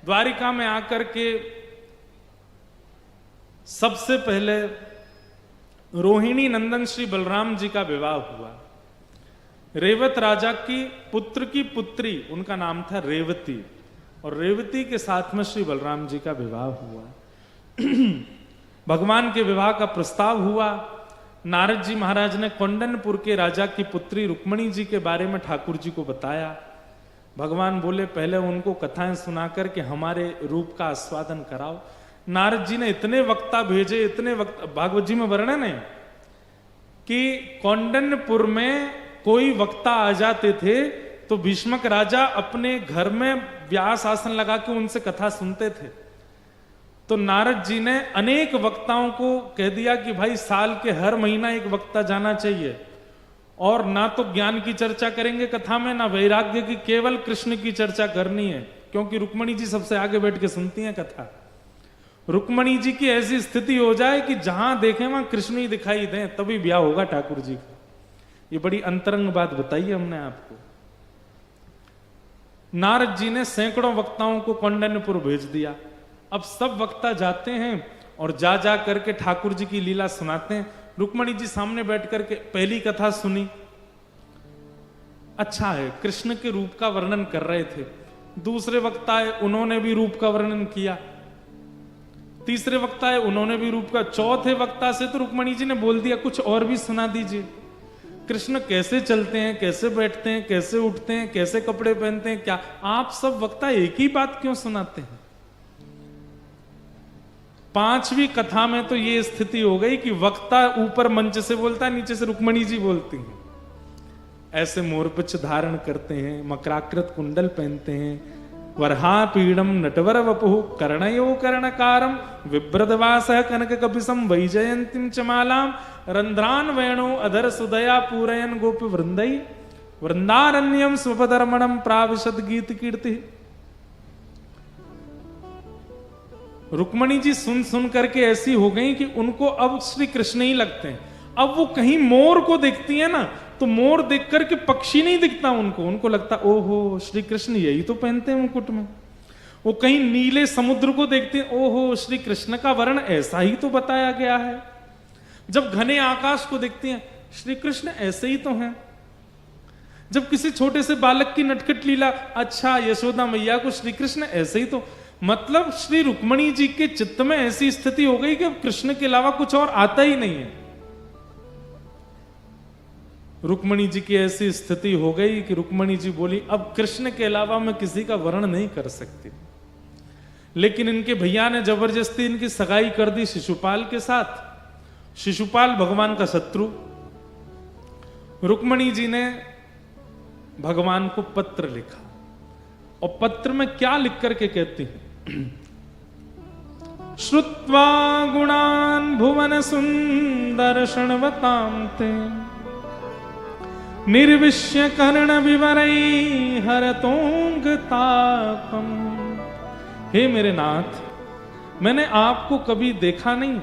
द्वारिका में आकर के सबसे पहले रोहिणी नंदन श्री बलराम जी का विवाह हुआ। रेवत राजा की पुत्री, उनका नाम था रेवती, और रेवती के साथ में श्री बलराम जी का विवाह हुआ। भगवान के विवाह का प्रस्ताव हुआ। नारद जी महाराज ने कौंडनपुर के राजा की पुत्री रुक्मणी जी के बारे में ठाकुर जी को बताया। भगवान बोले पहले उनको कथाएं सुनाकर के हमारे रूप का आस्वादन कराओ। नारद जी ने इतने वक्ता भेजे, इतने वक्ता, भागवत जी में वर्णन है कि कौंडनपुर में कोई वक्ता आ जाते थे तो भीष्मक राजा अपने घर में व्यास आसन लगा के उनसे कथा सुनते थे। तो नारद जी ने अनेक वक्ताओं को कह दिया कि भाई साल के हर महीना एक वक्ता जाना चाहिए, और ना तो ज्ञान की चर्चा करेंगे कथा में, ना वैराग्य की, केवल कृष्ण की चर्चा करनी है, क्योंकि रुक्मणी जी सबसे आगे बैठ के सुनती हैं कथा। रुक्मणी जी की ऐसी स्थिति हो जाए कि जहां देखें वहां कृष्ण ही दिखाई दें, तभी ब्याह होगा ठाकुर जी का। ये बड़ी अंतरंग बात बताई हमने आपको। नारद जी ने सैकड़ों वक्ताओं को कौंडन्यपुर भेज दिया। अब सब वक्ता जाते हैं और जा जा करके ठाकुर जी की लीला सुनाते हैं। रुक्मणी जी सामने बैठ करके पहली कथा सुनी, अच्छा है, कृष्ण के रूप का वर्णन कर रहे थे। दूसरे वक्ता है, उन्होंने भी रूप का वर्णन किया। तीसरे वक्ता है, उन्होंने भी रूप का। चौथे वक्ता से तो रुक्मणी जी ने बोल दिया कुछ और भी सुना दीजिए। कृष्ण कैसे चलते हैं, कैसे बैठते हैं, कैसे उठते हैं, कैसे कपड़े पहनते हैं, क्या आप सब वक्ता एक ही बात क्यों सुनाते हैं? पांचवी कथा में तो ये स्थिति हो गई कि वक्ता ऊपर मंच से बोलता है, नीचे से रुक्मणी जी बोलती हैं। ऐसे मोरपिच धारण करते हैं, मकराकृत कुंडल पहनते हैं, वरहा पीड़म नटवर वपुः कर्णयो कर्णकारम विभ्रदवासः कनक कपिसम वैजयंतीम चमालाम रंध्रान वेणो अधर सुदया पूरयन गोपी वृंदई वृंदारण्यम स्वपधर्मणम प्राविशद गीत कीर्ति। रुक्मणी जी सुन सुन करके ऐसी हो गई कि उनको अब श्री कृष्ण ही लगते हैं। अब वो कहीं मोर को देखती है ना, तो मोर देख करके पक्षी नहीं दिखता उनको लगता ओहो श्री कृष्ण यही तो पहनते हैं मुकुट में। वो कहीं नीले समुद्र को देखते हैं, ओहो श्री कृष्ण का वर्ण ऐसा ही तो बताया गया है। जब घने आकाश को देखते हैं, श्री कृष्ण ऐसे ही तो हैं। जब किसी छोटे से बालक की नटखट लीला, अच्छा यशोदा मैया को श्री कृष्ण ऐसे ही तो, मतलब श्री रुक्मणी जी के चित्त में ऐसी स्थिति हो गई कि कृष्ण के अलावा कुछ और आता ही नहीं है। रुक्मणी जी की ऐसी स्थिति हो गई कि रुक्मणी जी बोली अब कृष्ण के अलावा मैं किसी का वर्णन नहीं कर सकती। लेकिन इनके भैया ने जबरदस्ती इनकी सगाई कर दी शिशुपाल के साथ। शिशुपाल भगवान का शत्रु। रुक्मणी जी ने भगवान को पत्र लिखा, और पत्र में क्या लिख करके कहती हैं, श्रुत्वा गुणान भुवन सुंदर शृण्वतां ते निर्विश्य कर्ण विवरै हरतोंग तापम। हे मेरे नाथ, मैंने आपको कभी देखा नहीं,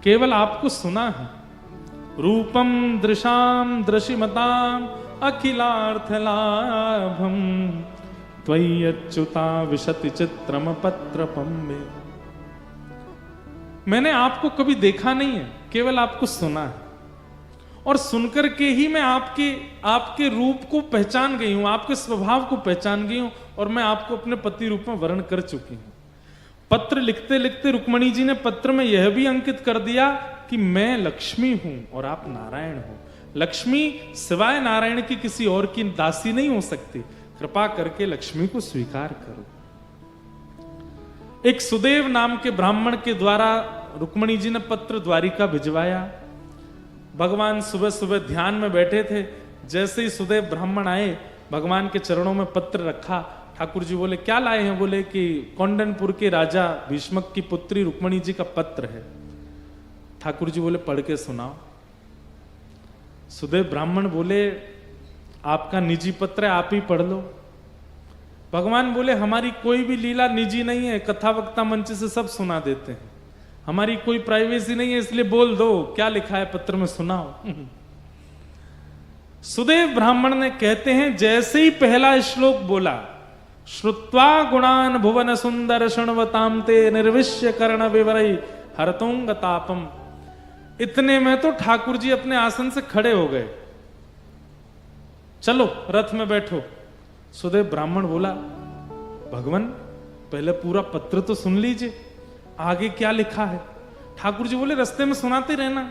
केवल आपको सुना है। रूपम दृशाम दृशिमताम अखिलार्थ लाभम त्वय्यच्युता विशति चित्रम पत्रपम में। मैंने आपको कभी देखा नहीं है, केवल आपको सुना है, और सुनकर के ही मैं आपके रूप को पहचान गई हूं, आपके स्वभाव को पहचान गई हूं, और मैं आपको अपने पति रूप में वर्ण कर चुकी हूं। पत्र लिखते लिखते रुक्मणी जी ने पत्र में यह भी अंकित कर दिया कि मैं लक्ष्मी हूं और आप नारायण हो। लक्ष्मी सिवाय नारायण की किसी और की दासी नहीं हो सकती, कृपा करके लक्ष्मी को स्वीकार करो। एक सुदेव नाम के ब्राह्मण के द्वारा रुक्मणी जी ने पत्र द्वारिका भिजवाया। भगवान सुबह सुबह ध्यान में बैठे थे, जैसे ही सुदेव ब्राह्मण आए, भगवान के चरणों में पत्र रखा। ठाकुर जी बोले क्या लाए हैं? बोले कि कौंडनपुर के राजा भीष्मक की पुत्री रुक्मणी जी का पत्र है। ठाकुर जी बोले पढ़ के सुनाओ। सुदेव ब्राह्मण बोले आपका निजी पत्र है, आप ही पढ़ लो। भगवान बोले हमारी कोई भी लीला निजी नहीं है, कथा वक्ता मंच से सब सुना देते हैं, हमारी कोई प्राइवेसी नहीं है, इसलिए बोल दो क्या लिखा है पत्र में, सुनाओ। सुदेव ब्राह्मण ने कहते हैं जैसे ही पहला श्लोक बोला, श्रुत्वा गुणान भुवन सुंदर शृण्वताम ते निर्विश्य कर्ण विवरई हरतोंग तापम। इतने में तो ठाकुर जी अपने आसन से खड़े हो गए। चलो रथ में बैठो। सुदेव ब्राह्मण बोला, भगवान पहले पूरा पत्र तो सुन लीजिए, आगे क्या लिखा है। ठाकुर जी बोले, रास्ते में सुनाते रहना।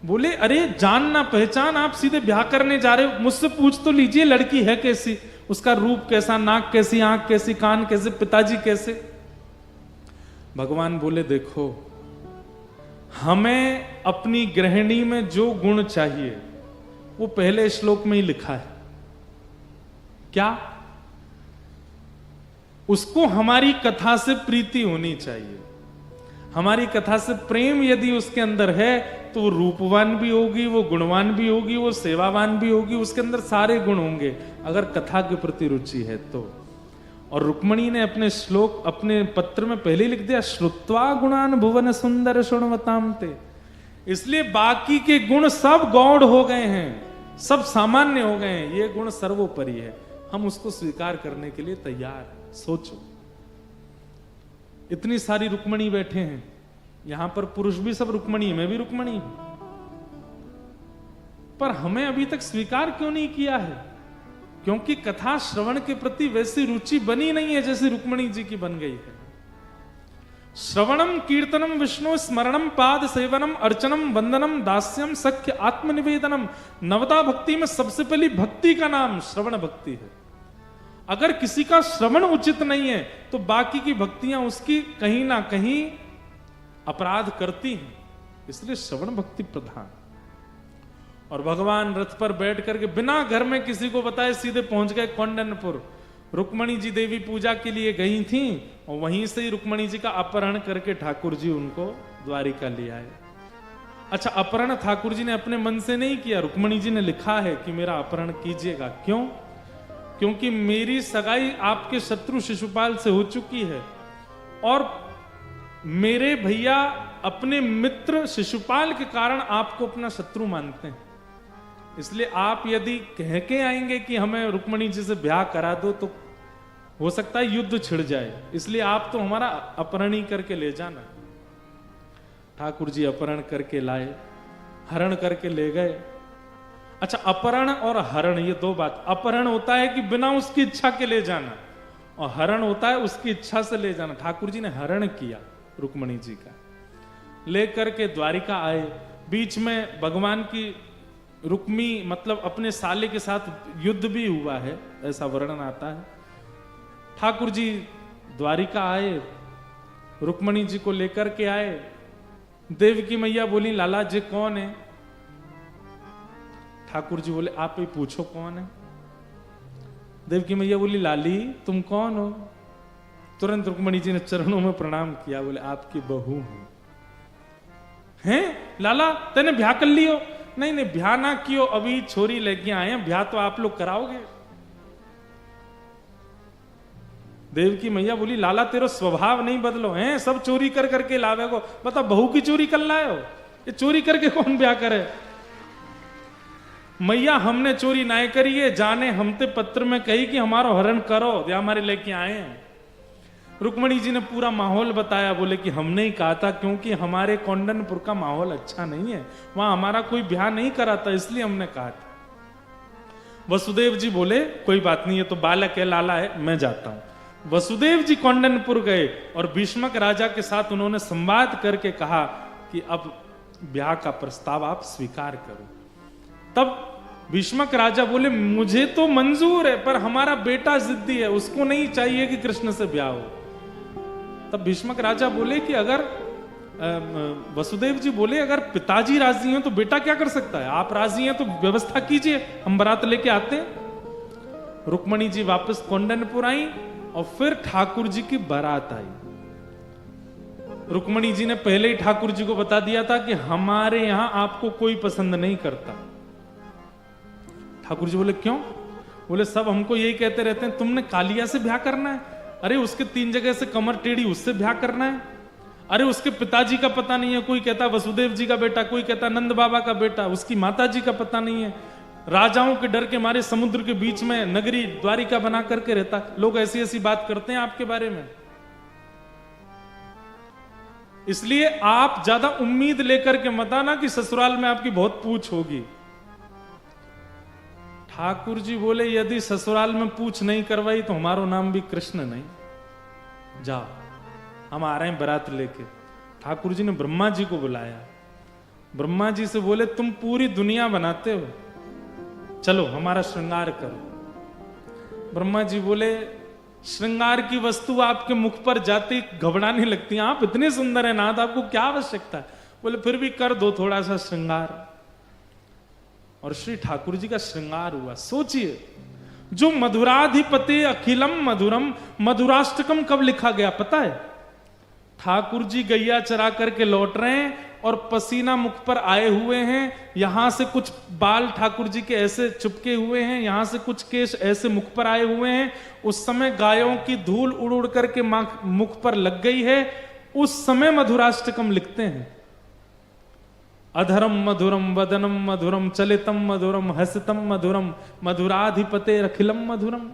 बोले, अरे जान ना पहचान, आप सीधे ब्याह करने जा रहे हो, मुझसे पूछ तो लीजिए लड़की है कैसी, उसका रूप कैसा, नाक कैसी, आंख कैसी, कान कैसे, पिताजी कैसे। भगवान बोले, देखो हमें अपनी गृहिणी में जो गुण चाहिए वो पहले श्लोक में ही लिखा है। क्या? उसको हमारी कथा से प्रीति होनी चाहिए, हमारी कथा से प्रेम यदि उसके अंदर है तो वो रूपवान भी होगी, वो गुणवान भी होगी, वो सेवावान भी होगी, उसके अंदर सारे गुण होंगे अगर कथा के प्रति रुचि है तो। और रुक्मणी ने अपने श्लोक, अपने पत्र में पहले लिख दिया, श्रुत्वा गुणान भुवन सुंदर शृण्वताम ते। इसलिए बाकी के गुण सब गौड़ हो गए हैं, सब सामान्य हो गए हैं, ये गुण सर्वोपरि है, हम उसको स्वीकार करने के लिए तैयार हैं। सोचो, इतनी सारी रुक्मणी बैठे हैं, यहां पर पुरुष भी सब रुक्मणी, मैं भी रुक्मणी हूं, पर हमें अभी तक स्वीकार क्यों नहीं किया है? क्योंकि कथा श्रवण के प्रति वैसी रुचि बनी नहीं है जैसी रुक्मणी जी की बन गई है। श्रवणम कीर्तनम विष्णु स्मरणम पाद सेवनम अर्चनम वंदनम दास्यम सख्य आत्मनिवेदनम। नवता भक्ति में सबसे पहली भक्ति का नाम श्रवण भक्ति है। अगर किसी का श्रवण उचित नहीं है तो बाकी की भक्तियां उसकी कहीं ना कहीं अपराध करती हैं, इसलिए श्रवण भक्ति प्रधान। और भगवान रथ पर बैठ करके बिना घर में किसी को बताए सीधे पहुंच गए कौंडन्यपुर। रुक्मणी जी देवी पूजा के लिए गई थी और वहीं से ही रुक्मणी जी का अपहरण करके ठाकुर जी उनको द्वारिका ले आए। अच्छा, अपहरण ठाकुर जी ने अपने मन से नहीं किया, रुक्मणी जी ने लिखा है कि मेरा अपहरण कीजिएगा। क्यों? क्योंकि मेरी सगाई आपके शत्रु शिशुपाल से हो चुकी है और मेरे भैया अपने मित्र शिशुपाल के कारण आपको अपना शत्रु मानते हैं, इसलिए आप यदि कह के आएंगे कि हमें रुक्मणी जी से ब्याह करा दो तो हो सकता है युद्ध छिड़ जाए, इसलिए आप तो हमारा अपहरण ही करके ले जाना। ठाकुर जी अपहरण करके लाए, हरण करके ले गए। अच्छा, अपहरण और हरण ये दो बात, अपहरण होता है कि बिना उसकी इच्छा के ले जाना और हरण होता है उसकी इच्छा से ले जाना। ठाकुर जी ने हरण किया रुक्मणी जी का, लेकर के द्वारिका आए। बीच में भगवान की रुक्मी मतलब अपने साले के साथ युद्ध भी हुआ है, ऐसा वर्णन आता है। ठाकुर जी द्वारिका आए, रुक्मणी जी को लेकर के आए। देवकी मैया बोली, लाला जी कौन है? ठाकुर जी बोले, आप ही पूछो कौन है। देवकी मैया बोली, लाली तुम कौन हो? तुरंत रुक्मणी जी ने चरणों में प्रणाम किया, बोले आपकी बहू हूं। हैं लाला तेने ब्याह कर लियो? नहीं नहीं, ब्याह ना कियो, अभी छोरी लेके आए हैं, ब्याह तो आप लोग कराओगे। देवकी मैया बोली, लाला तेरा स्वभाव नहीं बदलो, हैं सब चोरी कर करके लावे को, बता बहू की चोरी कर लाए हो? ये चोरी करके कौन ब्याह करे? मैया हमने चोरी ना करी है, जाने हमते पत्र में कही कि हमारा हरण करो, या हमारे लेके आए हैं। रुक्मणी जी ने पूरा माहौल बताया, बोले कि हमने ही कहा था क्योंकि हमारे कौंडन्यपुर का माहौल अच्छा नहीं है, वहां हमारा कोई ब्याह नहीं करा था, इसलिए हमने कहा था। वसुदेव जी बोले, कोई बात नहीं है, तो बालक है, लाला है, मैं जाता हूं। वसुदेव जी कौंडन्यपुर गए और भीष्मक राजा के साथ उन्होंने संवाद करके कहा कि अब ब्याह का प्रस्ताव आप स्वीकार करो। तब भीष्मक राजा बोले, मुझे तो मंजूर है, पर हमारा बेटा जिद्दी है, उसको नहीं चाहिए कि कृष्ण से ब्याह हो। तब भीष्मक राजा बोले कि अगर वसुदेव जी बोले, अगर पिताजी राजी हैं तो बेटा क्या कर सकता है, आप राजी हैं तो व्यवस्था कीजिए, हम बारात लेके आते हैं। रुक्मणी जी वापस कौंडन्यपुर आई और फिर ठाकुर जी की बारात आई। रुक्मणी जी ने पहले ही ठाकुर जी को बता दिया था कि हमारे यहां आपको कोई पसंद नहीं करता। ठाकुर जी बोले, क्यों? बोले, सब हमको यही कहते रहते हैं तुमने कालिया से ब्याह करना है, अरे उसके 3 जगह से कमर टेढ़ी, उससे ब्याह करना है, अरे उसके पिताजी का पता नहीं है, कोई कहता वसुदेव जी का बेटा, कोई कहता नंद बाबा का बेटा, उसकी माता जी का पता नहीं है, राजाओं के डर के मारे समुद्र के बीच में नगरी द्वारिका बना करके रहता। लोग ऐसी ऐसी बात करते हैं आपके बारे में। इसलिए आप ज्यादा उम्मीद लेकर के मत आना कि ससुराल में आपकी बहुत पूछ होगी। ठाकुर जी बोले यदि ससुराल में पूछ नहीं करवाई तो हमारा नाम भी कृष्ण नहीं। जाओ, हम आ रहे हैं बारात लेके। ठाकुर जी ने ब्रह्मा जी को बुलाया। ब्रह्मा जी से बोले तुम पूरी दुनिया बनाते हो, चलो हमारा श्रृंगार करो। ब्रह्मा जी बोले श्रृंगार की वस्तु आपके मुख पर जाती घबराने लगती है, आप इतने सुंदर हैं नाथ, आपको क्या आवश्यकता है? बोले फिर भी कर दो थोड़ा सा श्रृंगार। और श्री ठाकुर जी का श्रृंगार हुआ। सोचिए, जो मधुराधिपति अखिलम मधुरम, मधुराष्टकम कब लिखा गया पता है? ठाकुर जी गैया चरा करके लौट रहे हैं और पसीना मुख पर आए हुए हैं, यहां से कुछ बाल ठाकुर जी के ऐसे चिपके हुए हैं, यहां से कुछ केश ऐसे मुख पर आए हुए हैं। उस समय गायों की धूल उड़ उड़ करके मुख पर लग गई है। उस समय मधुराष्टकम लिखते हैं। अधरम मधुरम वदनम मधुरम चलितम मधुरम हसितम मधुरम मधुराधिपते अखिलम मधुरम।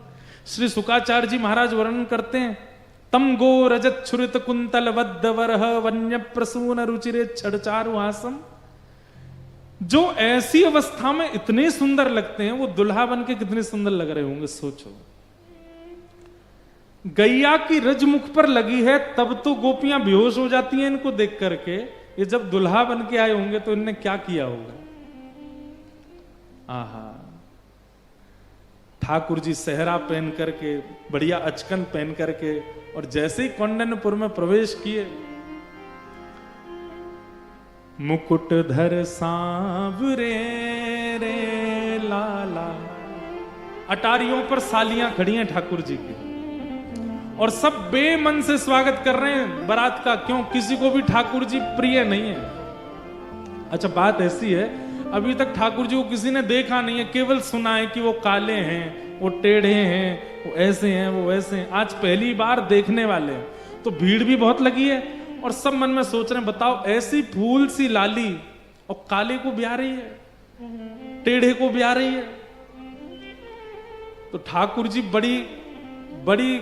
श्री शुकाचार्य जी महाराज वर्णन करते हैं, तम गो रजत छुरित कुंतल वद्द वरह वन्य प्रसून रुचिरे छड़चारुहासम। जो ऐसी अवस्था में इतने सुंदर लगते हैं, वो दुल्हा बन के कितने सुंदर लग रहे होंगे सोचो। गैया की रज मुख पर लगी है तब तो गोपियां बेहोश हो जाती हैं इनको देख करके, ये जब दुल्हा बन के आए होंगे तो इनने क्या किया होगा। आहा, ठाकुर जी सेहरा पहन करके, बढ़िया अचकन पहन करके, और जैसे ही कौंडन्यपुर में प्रवेश किए, मुकुट धर सांवरे रे लाला। अटारियों पर सालियां खड़ी हैं ठाकुर जी की, और सब बेमन से स्वागत कर रहे हैं बारात का। क्यों? किसी को भी ठाकुर जी प्रिय नहीं है। अच्छा, बात ऐसी है, अभी तक ठाकुर जी को किसी ने देखा नहीं है, केवल सुना है कि वो काले हैं, वो टेढ़े हैं, वो ऐसे हैं, वो वैसे हैं। आज पहली बार देखने वाले हैं, तो भीड़ भी बहुत लगी है, और सब मन में सोच रहे हैं बताओ ऐसी फूल सी लाली और काले को ब्याह रही है, टेढ़े को ब्याह रही है। तो ठाकुर जी बड़ी बड़ी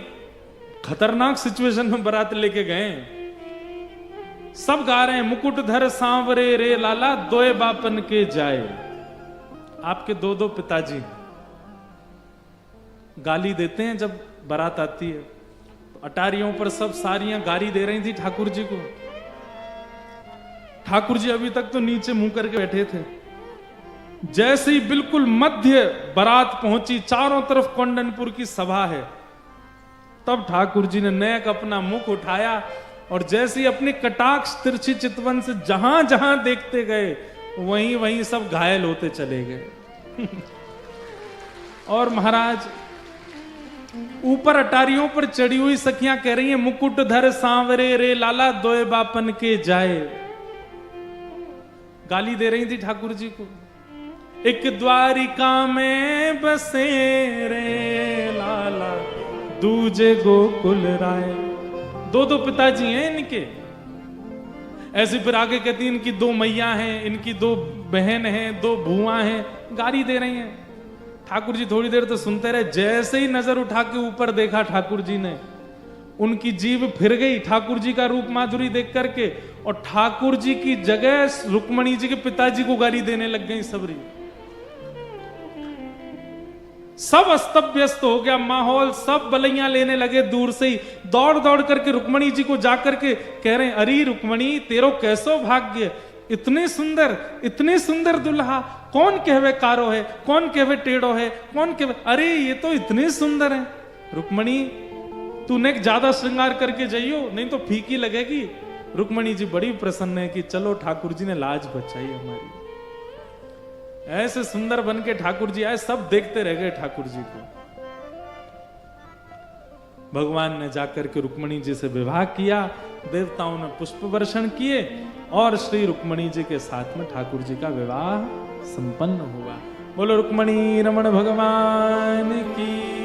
खतरनाक सिचुएशन में बारात लेके गए। सब गा रहे हैं, मुकुट धर सांवरे रे लाला दोए बापन के जाए। आपके दो दो पिताजी गाली देते हैं जब बारात आती है। तो अटारियों पर सब सारियां गाली दे रही थी ठाकुर जी को। ठाकुर जी अभी तक तो नीचे मुंह करके बैठे थे। जैसे ही बिल्कुल मध्य बारात पहुंची, चारों तरफ कौंडन्यपुर की सभा है, तब ठाकुर जी ने नेक अपना मुख उठाया, और जैसे ही अपनी कटाक्ष तिरछी चितवन से जहां जहां देखते गए, वहीं वहीं सब घायल होते चले गए। और महाराज ऊपर अटारियों पर चढ़ी हुई सखियां कह रही हैं, मुकुट धर सांवरे रे लाला दोए बापन के जाए। गाली दे रही थी ठाकुर जी को। एक द्वारिका में बसे रे लाला दूजे गोकुल राय। दो दो पिताजी हैं इनके। ऐसे फिर आगे कहती इनकी दो मैया हैं, इनकी दो बहन हैं, दो भुआ हैं, गाली दे रही हैं। ठाकुर जी थोड़ी देर तो सुनते रहे। जैसे ही नजर उठा के ऊपर देखा ठाकुर जी ने, उनकी जीभ फिर गई ठाकुर जी का रूप माधुरी देख करके, और ठाकुर जी की जगह रुक्मणी जी के पिताजी को गाली देने लग गई सबरी। सब अस्त व्यस्त हो गया माहौल, सब बलैया लेने लगे। दूर से ही दौड़ दौड़ करके रुक्मणी जी को जाकर के कह रहे हैं, अरे रुक्मणी तेरो कैसो भाग्य, इतने सुंदर दुल्हा, कौन कहवे कारो है, कौन कहवे टेढ़ो है, कौन कहवे, अरे ये तो इतने सुंदर है। रुक्मणी तूने ज्यादा श्रृंगार करके जाइयो, नहीं तो फीकी लगेगी। रुक्मणी जी बड़ी प्रसन्न है कि चलो ठाकुर जी ने लाज बचाई हमारी। ऐसे सुंदर बन के ठाकुर जी आए, सब देखते रह गए ठाकुर जी को। भगवान ने जाकर के रुक्मणी जी से विवाह किया, देवताओं ने पुष्प वर्षण किए, और श्री रुक्मणी जी के साथ में ठाकुर जी का विवाह संपन्न हुआ। बोलो रुक्मणी रमण भगवान की।